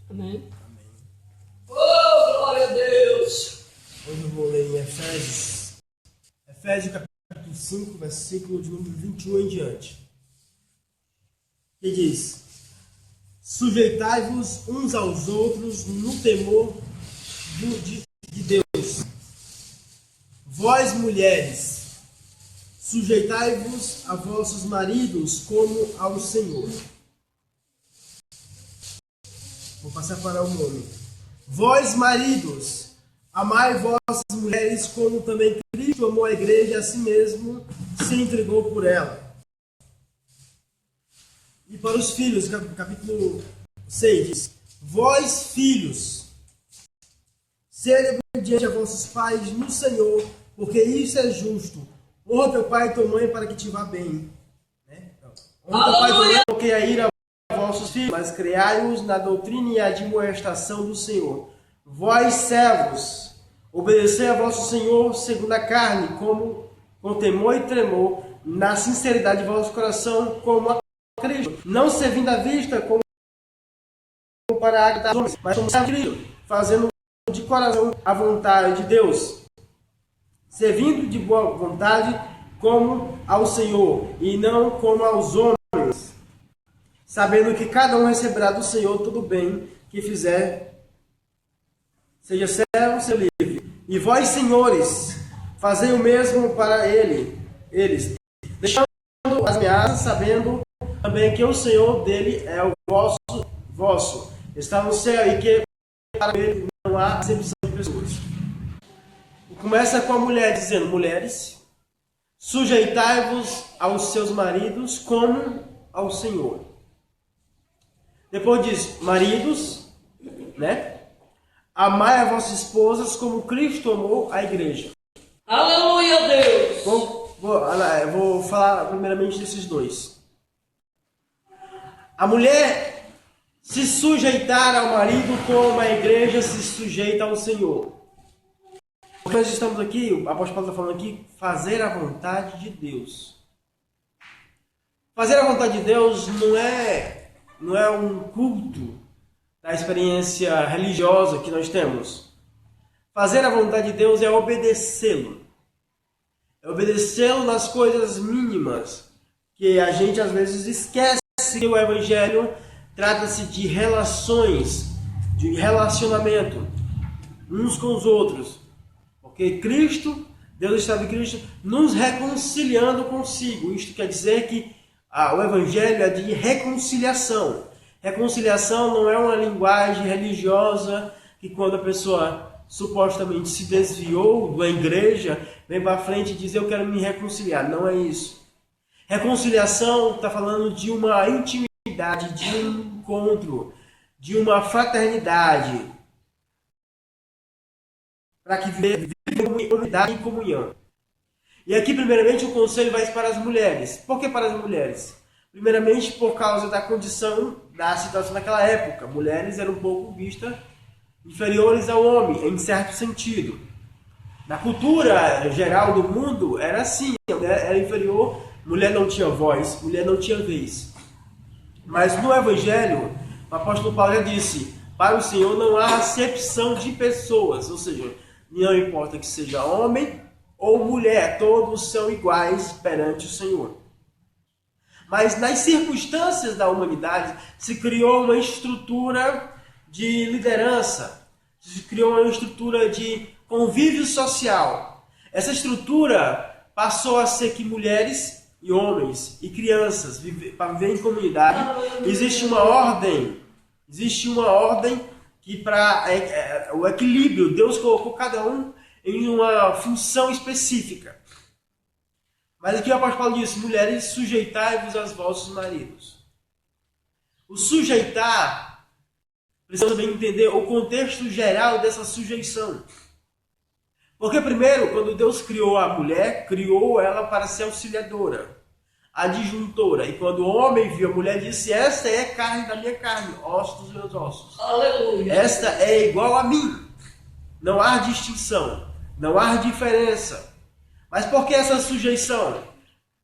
Amém. Amém. Oh, glória a Deus! Hoje eu vou ler em Efésios capítulo 5, versículo de número 21 em diante. Que diz: sujeitai-vos uns aos outros no temor de Deus. Vós, mulheres, sujeitai-vos a vossos maridos como ao Senhor. Vou passar para o nome. Vós, maridos, amai vossas mulheres como também Cristo amou a igreja e a si mesmo se entregou por ela. E para os filhos, capítulo 6 diz: vós, filhos, sede obedientes a vossos pais no Senhor, porque isso é justo. Honra teu pai e tua mãe para que te vá bem. Honra teu pai e tua mãe, porque a ira a vossos filhos, mas criai-os na doutrina e admoestação do Senhor. Vós, servos, obedecei a vosso Senhor segundo a carne, como com temor e tremor, na sinceridade de vosso coração, como a Cristo, não servindo à vista como para agradar os homens, mas como a Cristo, fazendo de coração a vontade de Deus, servindo de boa vontade como ao Senhor e não como aos homens, sabendo que cada um receberá do Senhor todo o bem que fizer, seja servo, seja livre. E vós, senhores, fazei o mesmo para eles, deixando as ameaças, sabendo também que o Senhor dele é o vosso, está no céu e que para ele não há acepção de pessoas. Começa com a mulher dizendo: mulheres, sujeitai-vos aos seus maridos como ao Senhor. Depois diz: maridos, amai a vossas esposas como Cristo amou a igreja. Aleluia, Deus! Vou falar primeiramente desses dois. A mulher se sujeitar ao marido como a igreja se sujeita ao Senhor. O que nós estamos aqui, o apóstolo Paulo está falando aqui, fazer a vontade de Deus. Fazer a vontade de Deus não é um culto da experiência religiosa que nós temos. Fazer a vontade de Deus é obedecê-lo. É obedecê-lo nas coisas mínimas, que a gente às vezes esquece que o Evangelho trata-se de relações, de relacionamento uns com os outros. Porque Cristo, Deus estava em Cristo, nos reconciliando consigo. Isto quer dizer que o Evangelho é de reconciliação. Reconciliação não é uma linguagem religiosa que quando a pessoa supostamente se desviou da igreja, vem para frente e diz: eu quero me reconciliar. Não é isso. Reconciliação está falando de uma intimidade, de um encontro, de uma fraternidade, para que viva em unidade e comunhão. E aqui, primeiramente, o conselho vai para as mulheres. Por que para as mulheres? Primeiramente, por causa da condição, da situação naquela época. Mulheres eram um pouco vistas inferiores ao homem, em certo sentido. Na cultura geral do mundo, era assim. A mulher era inferior, mulher não tinha voz, mulher não tinha vez. Mas no Evangelho, o apóstolo Paulo já disse: para o Senhor não há acepção de pessoas. Ou seja, não importa que seja homem ou mulher, todos são iguais perante o Senhor. Mas nas circunstâncias da humanidade se criou uma estrutura de liderança, se criou uma estrutura de convívio social. Essa estrutura passou a ser que mulheres e homens e crianças para viver em comunidade, existe uma ordem que para o equilíbrio, Deus colocou cada um em uma função específica. Mas aqui o apóstolo Paulo diz: mulheres, sujeitai-vos aos vossos maridos. O sujeitar, precisa também entender o contexto geral dessa sujeição. Porque primeiro, quando Deus criou a mulher, criou ela para ser auxiliadora, adjuntora. E quando o homem viu a mulher, disse: esta é carne da minha carne, ossos dos meus ossos. Aleluia! Esta é igual a mim. Não há distinção, não há diferença. Mas por que essa sujeição?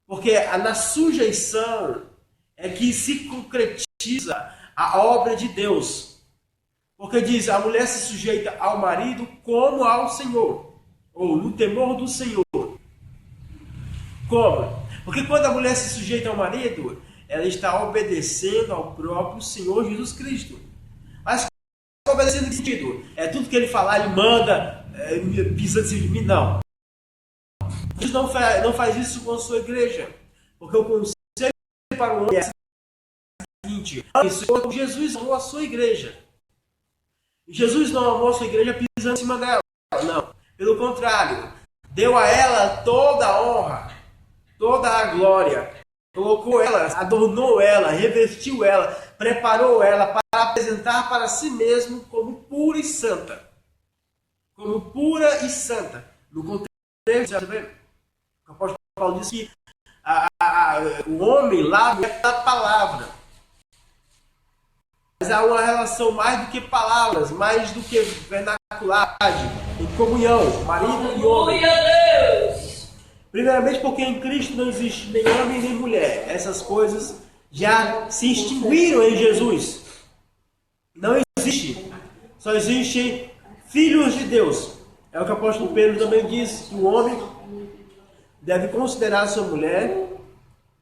Porque na sujeição é que se concretiza a obra de Deus. Porque diz, a mulher se sujeita ao marido como ao Senhor, ou no temor do Senhor. Como? Porque quando a mulher se sujeita ao marido, ela está obedecendo ao próprio Senhor Jesus Cristo. Mas obedecendo em que sentido? É tudo que ele falar, ele manda, pisando em cima de mim? Não. Jesus não faz isso com a sua igreja. Porque o conselho para o homem é o seguinte: Jesus amou a sua igreja. Jesus não amou a sua igreja pisando em cima dela. Não. Pelo contrário, deu a ela toda a honra, toda a glória. Colocou ela, adornou ela, revestiu ela, preparou ela para apresentar para si mesmo como pura e santa. Como pura e santa. No contexto, o apóstolo Paulo diz que o homem lava a palavra. Mas há uma relação mais do que palavras, mais do que vernacularidade, em comunhão, marido e homem. Primeiramente porque em Cristo não existe nem homem nem mulher. Essas coisas já se extinguiram em Jesus. Não existe. Só existem filhos de Deus. É o que o apóstolo Pedro também diz, que o homem deve considerar a sua mulher,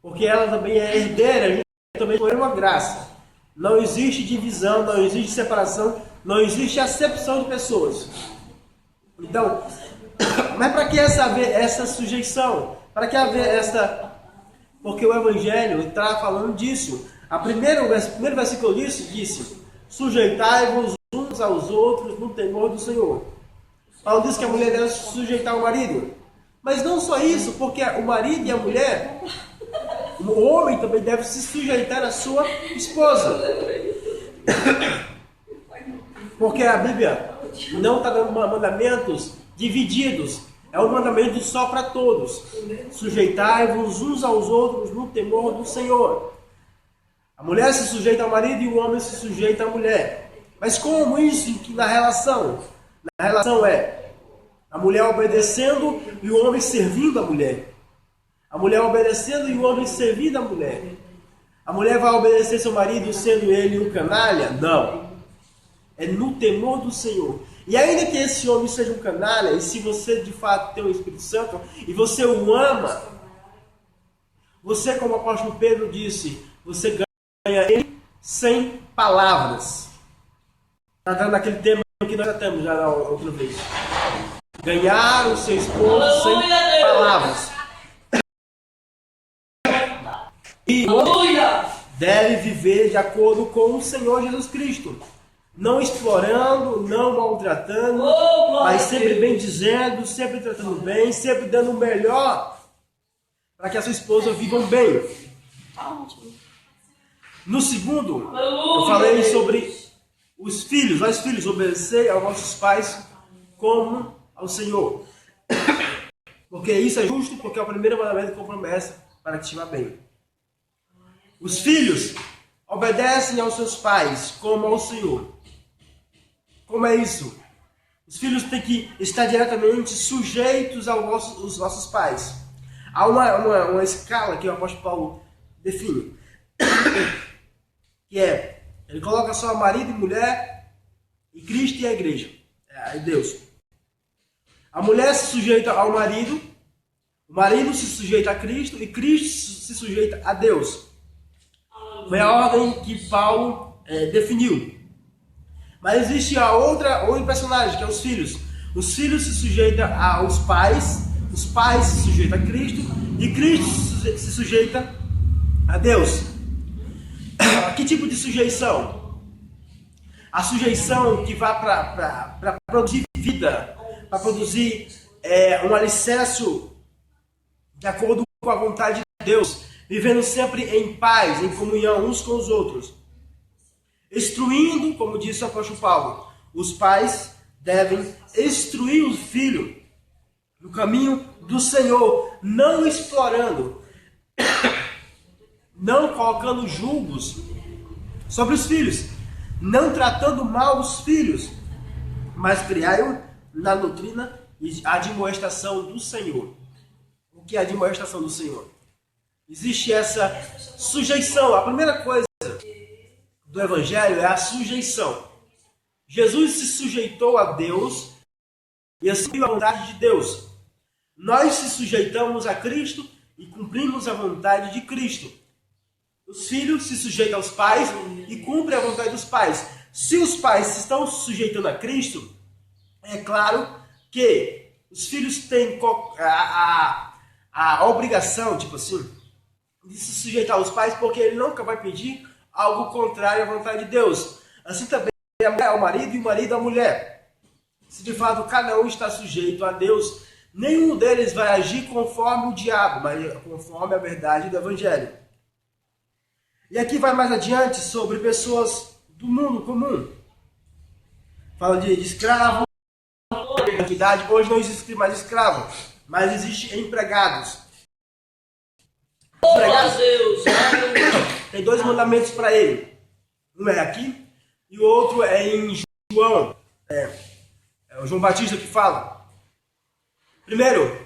porque ela também é herdeira, também foi uma graça. Não existe divisão, não existe separação, não existe acepção de pessoas. Então, mas para que essa sujeição? Para que haver essa... Porque o Evangelho está falando disso. O primeiro versículo disse: sujeitai-vos uns aos outros no temor do Senhor. Paulo diz que a mulher deve se sujeitar ao marido. Mas não só isso, porque o marido e a mulher, o homem também deve se sujeitar à sua esposa. Porque a Bíblia não está dando mandamentos divididos. É um mandamento só para todos. Sujeitai-vos uns aos outros no temor do Senhor. A mulher se sujeita ao marido e o homem se sujeita à mulher. Mas como isso na relação? Na relação é a mulher obedecendo e o homem servindo a mulher. A mulher obedecendo e o homem servindo a mulher. A mulher vai obedecer seu marido sendo ele um canalha? Não. É no temor do Senhor. E ainda que esse homem seja um canalha, e se você de fato tem o Espírito Santo, e você o ama, você, como o apóstolo Pedro disse, você ganha ele sem palavras. Está dando aquele tema que nós já temos já na outra vez. Ganhar o seu esposo sem palavras. E deve viver de acordo com o Senhor Jesus Cristo. Não explorando, não maltratando, mas sempre bem dizendo, sempre tratando bem, sempre dando o melhor para que a sua esposa viva bem. No segundo, eu falei sobre os filhos. Os filhos, obedecei aos vossos pais como ao Senhor. Porque isso é justo, porque é o primeiro mandamento com promessa para que te vá bem. Os filhos obedecem aos seus pais como ao Senhor. Como é isso? Os filhos têm que estar diretamente sujeitos aos vossos pais. Há uma escala que o apóstolo Paulo define. Que é, ele coloca só marido e mulher, e Cristo e a igreja. É Deus. A mulher se sujeita ao marido, o marido se sujeita a Cristo, e Cristo se sujeita a Deus. Foi a ordem que Paulo definiu. Mas existe outro personagem, que é os filhos. Os filhos se sujeitam aos pais, os pais se sujeitam a Cristo, e Cristo se sujeita a Deus. Que tipo de sujeição? A sujeição que vai para produzir vida, para produzir um alicerce de acordo com a vontade de Deus, vivendo sempre em paz, em comunhão uns com os outros. Instruindo, como disse o apóstolo Paulo, os pais devem instruir o filho no caminho do Senhor, não explorando, não colocando julgos sobre os filhos, não tratando mal os filhos, mas criai-o na doutrina e admoestação do Senhor. O que é a admoestação do Senhor? Existe essa sujeição. A primeira coisa do Evangelho é a sujeição. Jesus se sujeitou a Deus e assumiu a vontade de Deus. Nós se sujeitamos a Cristo e cumprimos a vontade de Cristo. Os filhos se sujeitam aos pais e cumprem a vontade dos pais. Se os pais estão se sujeitando a Cristo, é claro que os filhos têm a obrigação, tipo assim, de se sujeitar aos pais, porque ele nunca vai pedir algo contrário à vontade de Deus. Assim também a mulher ao marido e o marido à mulher. Se de fato cada um está sujeito a Deus, nenhum deles vai agir conforme o diabo, mas conforme a verdade do Evangelho. E aqui vai mais adiante sobre pessoas do mundo comum. Fala de escravo, de atividade. Hoje não existe mais escravo, mas existe empregados. Glória a Deus. Tem dois mandamentos para ele. Um é aqui e o outro é em João. É o João Batista que fala. Primeiro,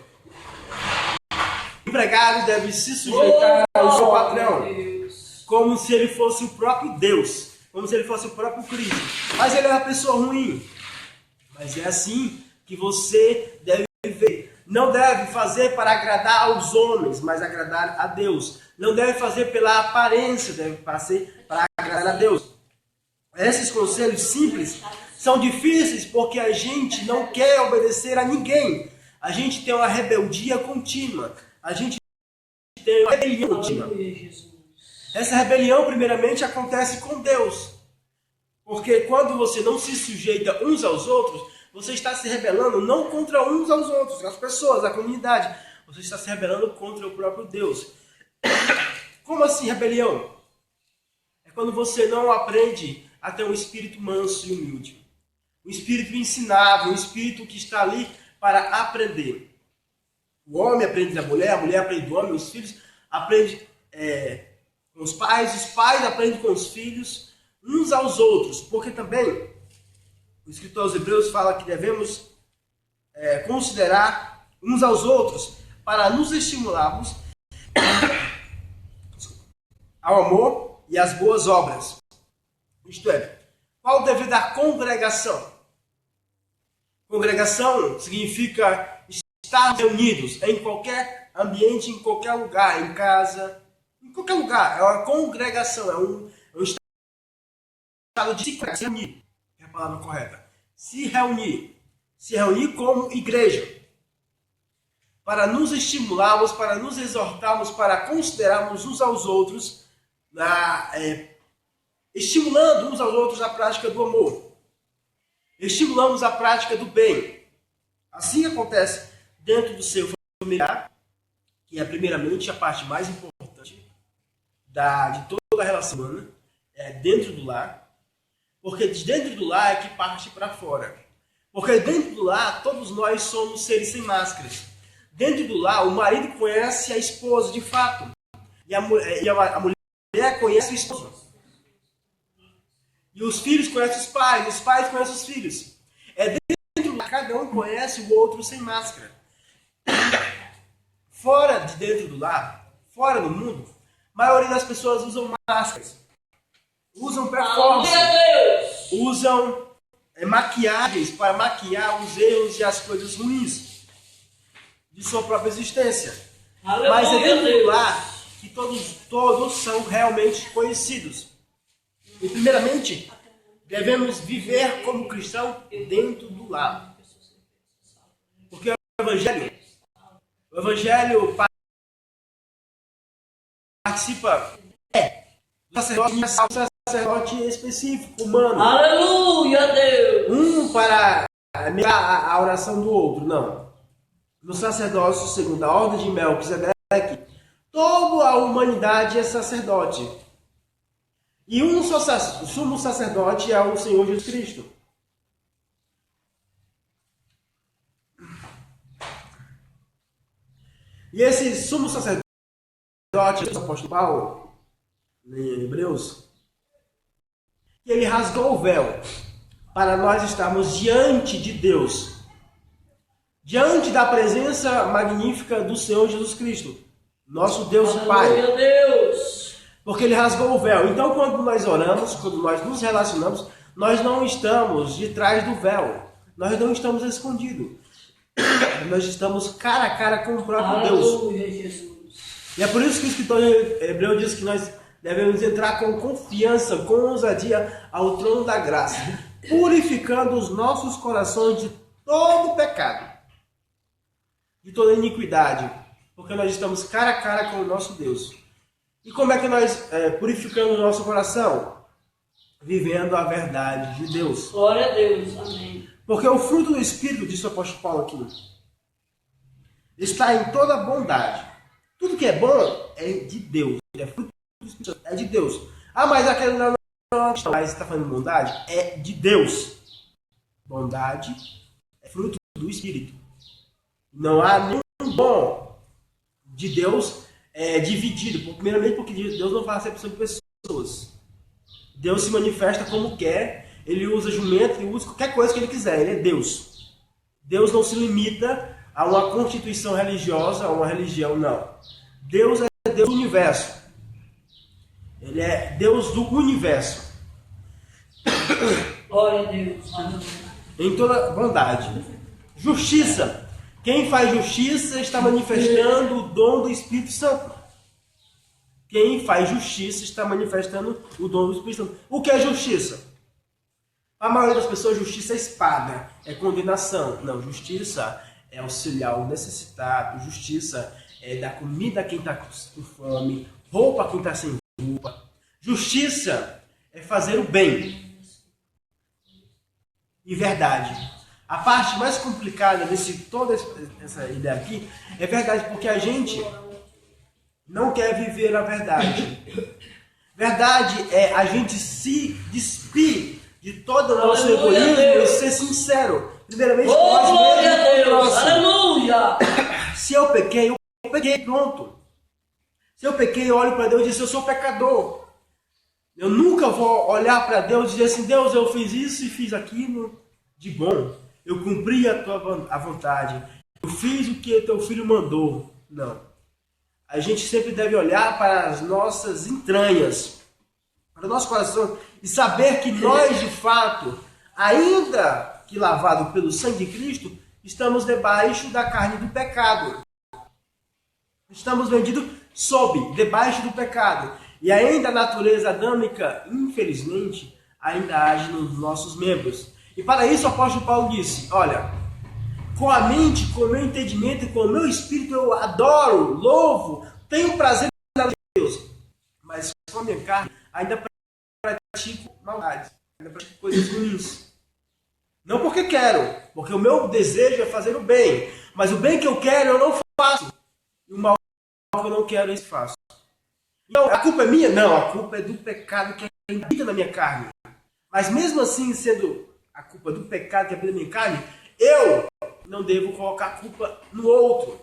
o empregado deve se sujeitar ao seu patrão, como se ele fosse o próprio Deus, como se ele fosse o próprio Cristo. Mas ele é uma pessoa ruim. Mas é assim que você deve viver. Não deve fazer para agradar aos homens, mas agradar a Deus. Não deve fazer pela aparência, deve fazer para agradar a Deus. Esses conselhos simples são difíceis porque a gente não quer obedecer a ninguém. A gente tem uma rebeldia contínua. A gente tem uma rebelião contínua. Essa rebelião, primeiramente, acontece com Deus. Porque quando você não se sujeita uns aos outros, você está se rebelando não contra uns aos outros, as pessoas, a comunidade. Você está se rebelando contra o próprio Deus. Como assim rebelião? É quando você não aprende a ter um espírito manso e humilde. Um espírito ensinável, um espírito que está ali para aprender. O homem aprende da mulher, a mulher aprende do homem, os filhos aprendem com os pais aprendem com os filhos, uns aos outros. Porque também o escritor aos Hebreus fala que devemos considerar uns aos outros para nos estimularmos ao amor e às boas obras. Isto é, qual o dever da congregação? Congregação significa estar reunidos em qualquer ambiente, em qualquer lugar, em casa, em qualquer lugar. É uma congregação, é um estado de se reunir. É a palavra correta. Se reunir. Se reunir como igreja. Para nos estimularmos, para nos exortarmos, para considerarmos uns aos outros, estimulando uns aos outros a prática do amor. Estimulamos a prática do bem. Assim acontece dentro do seu familiar, que é primeiramente a parte mais importante de toda a relação humana, é dentro do lar, porque de dentro do lar é que parte para fora. Porque dentro do lar todos nós somos seres sem máscaras. Dentro do lar o marido conhece a esposa de fato, e a mulher conhece o esposo. E os filhos conhecem os pais conhecem os filhos. É dentro do lar, cada um conhece o outro sem máscara. Fora de dentro do lar, fora do mundo, a maioria das pessoas usam máscaras. Usam performance. Usam maquiagens para maquiar os erros e as coisas ruins de sua própria existência. Mas é dentro do lar que todos são realmente conhecidos. E primeiramente, devemos viver como cristão dentro do lar. Porque o Evangelho participa do sacerdote específico, humano. Aleluia, Deus! Para a oração do outro, não. No sacerdócio, segundo a ordem de Melquisedeque, toda a humanidade é sacerdote. E o sumo sacerdote é o Senhor Jesus Cristo. E esse sumo sacerdote, o apóstolo Paulo, em Hebreus, ele rasgou o véu para nós estarmos diante de Deus, diante da presença magnífica do Senhor Jesus Cristo, nosso Deus e Pai. Aleluia, Deus! Porque ele rasgou o véu. Então, quando nós oramos, quando nós nos relacionamos, nós não estamos de trás do véu. Nós não estamos escondidos. Nós estamos cara a cara com o próprio Deus. Aleluia, Jesus. E é por isso que o escritor hebreu diz que nós devemos entrar com confiança, com ousadia ao trono da graça, purificando os nossos corações de todo pecado, de toda iniquidade, porque nós estamos cara a cara com o nosso Deus. E como é que nós purificamos o nosso coração? Vivendo a verdade de Deus. Glória a Deus. Amém. Porque o fruto do Espírito, disse o apóstolo Paulo aqui, está em toda bondade. Tudo que é bom é de Deus. É fruto do Espírito, é de Deus. Ah, mas aquele não está falando de bondade? É de Deus. Bondade é fruto do Espírito. Não há nenhum bom de Deus dividido. Primeiramente porque Deus não faz acepção de pessoas. Deus se manifesta como quer. Ele usa jumento, ele usa qualquer coisa que ele quiser. Ele é Deus. Deus não se limita a uma constituição religiosa, a uma religião, não. Deus é Deus do universo. Ele é Deus do universo. Glória a Deus. Amém. Em toda bondade. Justiça. Quem faz justiça está manifestando o dom do Espírito Santo. Quem faz justiça está manifestando o dom do Espírito Santo. O que é justiça? A maioria das pessoas, justiça é espada, é condenação. Não, justiça é auxiliar o necessitado, justiça é dar comida a quem está com fome, roupa a quem está sem roupa. Justiça é fazer o bem. E verdade. A parte mais complicada desse toda essa ideia aqui é verdade, porque a gente não quer viver a verdade. Verdade é a gente se despir de todo o nosso egoísmo e ser sincero. Primeiramente, nós Glória a mesmos. Deus. Aleluia. Se eu pequei, pronto. Se eu pequei, eu olho para Deus e digo, eu sou pecador. Eu nunca vou olhar para Deus e dizer assim, Deus, eu fiz isso e fiz aquilo de bom. Eu cumpri a vontade. Eu fiz o que teu filho mandou. Não. A gente sempre deve olhar para as nossas entranhas, para o nosso coração, e saber que nós, de fato, ainda que lavado pelo sangue de Cristo, estamos debaixo da carne do pecado. Estamos vendidos debaixo do pecado. E ainda a natureza adâmica, infelizmente, ainda age nos nossos membros. E para isso o apóstolo Paulo disse, olha, com a mente, com o meu entendimento e com o meu espírito eu adoro, louvo, tenho prazer na Deus. Mas com a minha carne ainda pratico maldades, ainda pratico coisas ruins. Não porque quero, porque o meu desejo é fazer o bem. Mas o bem que eu quero eu não faço. E o mal que eu não quero eu faço. Então, a culpa é minha? Não, a culpa é do pecado que habita na minha carne. Mas mesmo assim, sendo a culpa do pecado que habita na minha carne, eu não devo colocar a culpa no outro.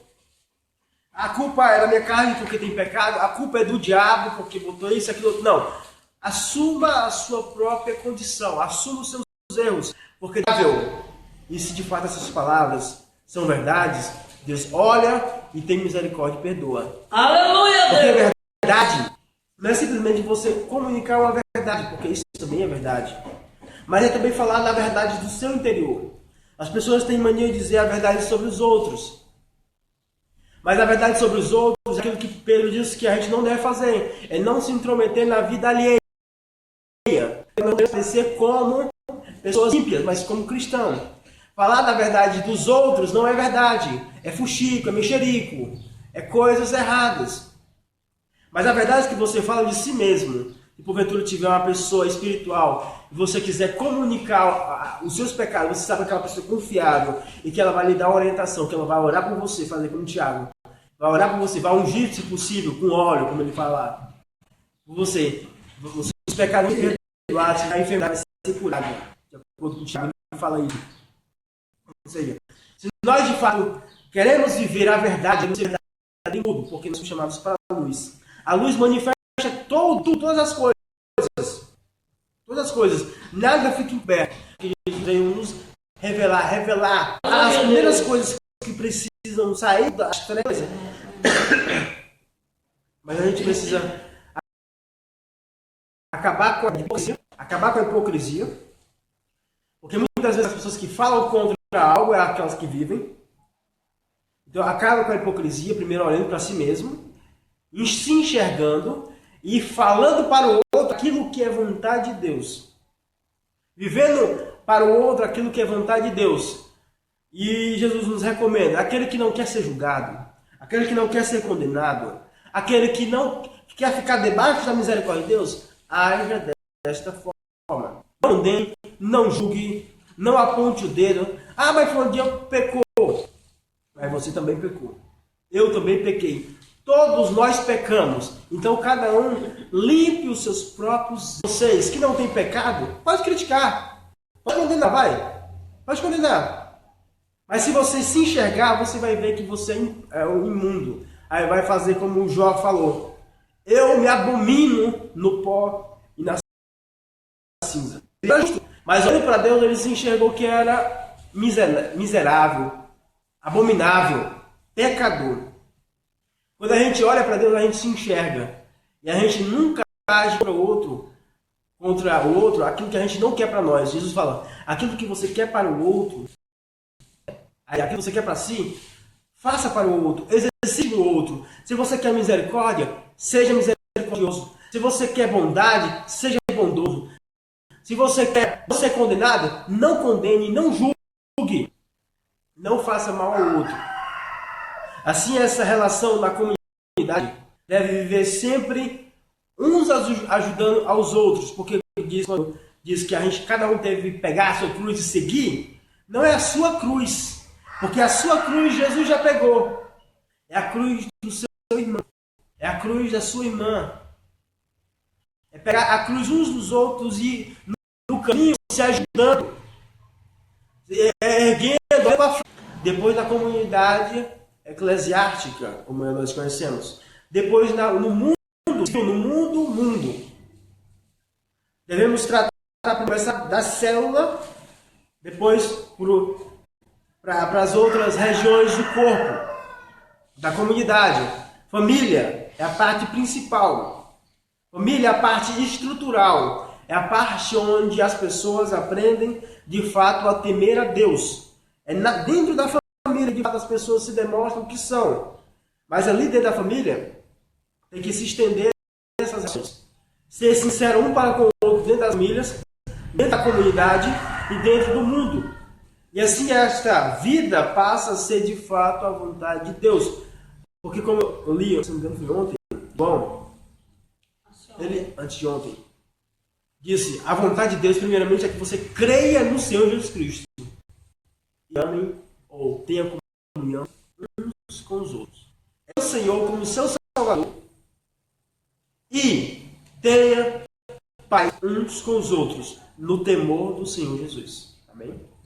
A culpa é da minha carne porque tem pecado, a culpa é do diabo porque botou isso, aquilo, outro. Não. Assuma a sua própria condição, assuma os seus erros, porque e se de fato essas palavras são verdades, Deus olha e tem misericórdia e perdoa. Aleluia, Porque Deus. verdade não é simplesmente você comunicar uma verdade, porque isso também é verdade, mas é também falar da verdade do seu interior. As pessoas têm mania de dizer a verdade sobre os outros, mas a verdade sobre os outros é aquilo que Pedro disse que a gente não deve fazer, é não se intrometer na vida alheia, não deve ser como pessoas ímpias, mas como cristão. Falar da verdade dos outros não é verdade, é fuxico, é mexerico, é coisas erradas. Mas a verdade é que você fala de si mesmo. Se porventura tiver uma pessoa espiritual e você quiser comunicar os seus pecados, você sabe que aquela pessoa é confiável e que ela vai lhe dar uma orientação, que ela vai orar por você, fazer como o Tiago. Vai orar por você, vai ungir, se possível, com óleo, como ele fala lá. Por você. Os pecados perdoados, a enfermidade vai ser curada. De acordo com o Tiago, ele fala isso. Ou seja, se nós de fato queremos viver a verdade em tudo, porque nós somos chamados para a luz. A luz manifesta todas as coisas. Todas as coisas. Nada fica encoberto. Que Jesus veio nos revelar as primeiras coisas que precisam sair das trevas. Mas a gente precisa acabar com a hipocrisia, muitas vezes as pessoas que falam contra algo é aquelas que vivem. Então acaba com a hipocrisia, primeiro olhando para si mesmo, se enxergando e falando para o outro aquilo que é vontade de Deus. Vivendo para o outro aquilo que é vontade de Deus. E Jesus nos recomenda, aquele que não quer ser julgado, aquele que não quer ser condenado, aquele que não quer ficar debaixo da misericórdia de Deus, haja desta forma. Não condene, não julgue, não aponte o dedo. Ah, mas foi um dia pecou. Mas você também pecou. Eu também pequei. Todos nós pecamos. Então cada um limpe os seus próprios. Vocês que não têm pecado, pode criticar. Pode condenar, vai. Pode condenar. Mas se você se enxergar, você vai ver que você é um imundo. Aí vai fazer como o Jó falou. Eu me abomino no pó e na cinza. Mas olhando para Deus, ele se enxergou que era miserável, abominável, pecador. Quando a gente olha para Deus, a gente se enxerga. E a gente nunca age contra o outro, aquilo que a gente não quer para nós. Jesus fala, aquilo que você quer para o outro, aquilo que você quer para si, faça para o outro, exercite o outro. Se você quer misericórdia, seja misericordioso. Se você quer bondade, seja bondoso. Se você quer ser condenado, não condene, não julgue. Não faça mal ao outro. Assim, essa relação na comunidade deve viver sempre uns ajudando aos outros. Porque diz que cada um deve pegar a sua cruz e seguir. Não é a sua cruz. Porque a sua cruz Jesus já pegou. É a cruz do seu irmão. É a cruz da sua irmã. É pegar a cruz uns dos outros e no caminho se ajudando. Erguendo. Depois da comunidade eclesiástica, como nós conhecemos. Depois no mundo. Devemos tratar primeiro da célula. Depois para as outras regiões do corpo, da comunidade. Família é a parte principal. Família é a parte estrutural. É a parte onde as pessoas aprendem de fato a temer a Deus. É dentro da família que de fato as pessoas se demonstram que são. Mas ali dentro da família tem que se estender essas ações. Ser sincero um para com o outro dentro das famílias, dentro da comunidade e dentro do mundo. E assim esta vida passa a ser de fato a vontade de Deus. Porque como eu li, se não me engano foi ontem, bom, ele antes de ontem, disse, a vontade de Deus primeiramente é que você creia no Senhor Jesus Cristo. E amem ou tenha comunhão uns com os outros. É o Senhor como seu Salvador. E tenha paz uns com os outros no temor do Senhor Jesus. Amém?